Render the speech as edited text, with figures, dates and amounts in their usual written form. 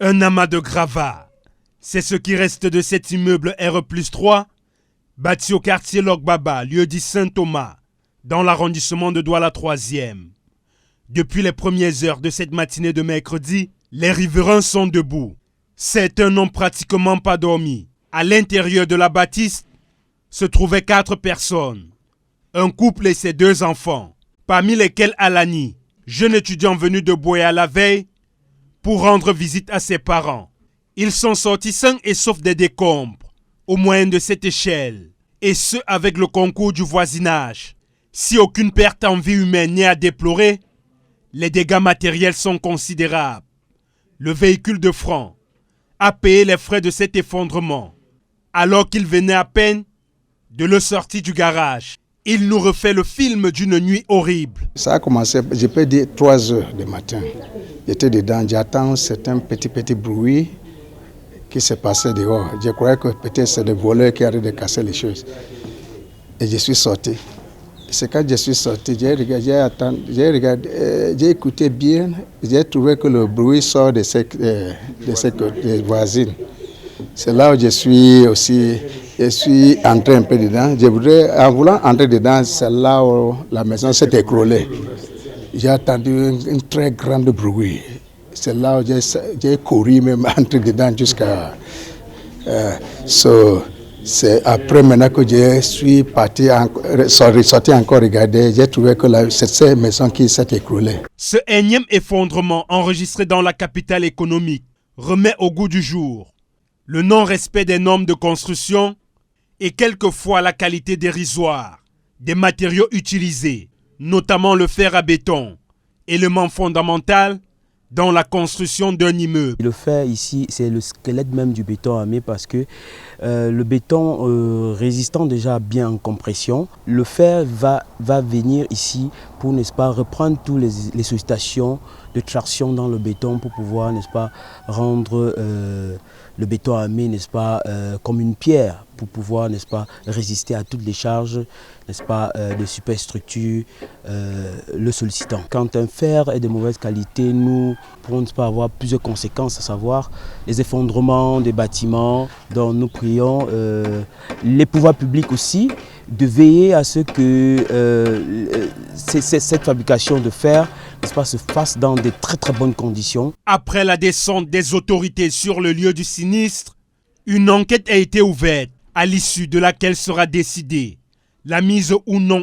Un amas de gravats. C'est ce qui reste de cet immeuble R+3, bâti au quartier Logbaba, lieu-dit Saint-Thomas, dans l'arrondissement de Douala 3e. Depuis les premières heures de cette matinée de mercredi, les riverains sont debout. Certains n'ont pratiquement pas dormi. À l'intérieur de la bâtisse se trouvaient 4 personnes. Un couple et ses 2 enfants, parmi lesquels Alani, jeune étudiant venu de Boya la veille, pour rendre visite à ses parents. Ils sont sortis sains et saufs des décombres, au moyen de cette échelle, et ce avec le concours du voisinage. Si aucune perte en vie humaine n'est à déplorer, les dégâts matériels sont considérables. Le véhicule de Franck a payé les frais de cet effondrement, alors qu'il venait à peine de le sortir du garage. Il nous refait le film d'une nuit horrible. Ça a commencé, je peux dire, 3 heures du matin. J'étais dedans, j'attends certains petits bruits qui se passaient dehors. Je croyais que peut-être c'est des voleurs qui arrivent de casser les choses. Et je suis sorti. C'est quand je suis sorti, j'ai écouté bien, j'ai trouvé que le bruit sort de ces voisines. C'est là où je suis entré un peu dedans. En voulant entrer dedans, c'est là où la maison s'est écroulée. J'ai entendu un très grand bruit. C'est là où j'ai couru, même entré dedans jusqu'à... c'est après maintenant que je suis parti, sorti encore regarder, j'ai trouvé que c'est cette maison qui s'est écroulée. Ce énième effondrement enregistré dans la capitale économique remet au goût du jour le non-respect des normes de construction et quelquefois la qualité dérisoire des matériaux utilisés, notamment le fer à béton, élément fondamental dans la construction d'un immeuble. Le fer ici, c'est le squelette même du béton armé parce que le béton résistant déjà bien en compression, le fer va venir ici pour, n'est-ce pas, reprendre toutes les sollicitations de traction dans le béton pour pouvoir, n'est-ce pas, rendre le béton armé, n'est-ce pas, comme une pierre pour pouvoir, n'est-ce pas, résister à toutes les charges, n'est-ce pas, de superstructure le sollicitant. Quand un fer est de mauvaise qualité, nous pourrons, n'est-ce pas, avoir plusieurs conséquences, à savoir les effondrements des bâtiments. Donc nous prions les pouvoirs publics aussi de veiller à ce que cette fabrication de fer, n'est-ce pas, se fasse dans de très bonnes conditions. Après la descente des autorités sur le lieu du sinistre, une enquête a été ouverte à l'issue de laquelle sera décidée la mise ou non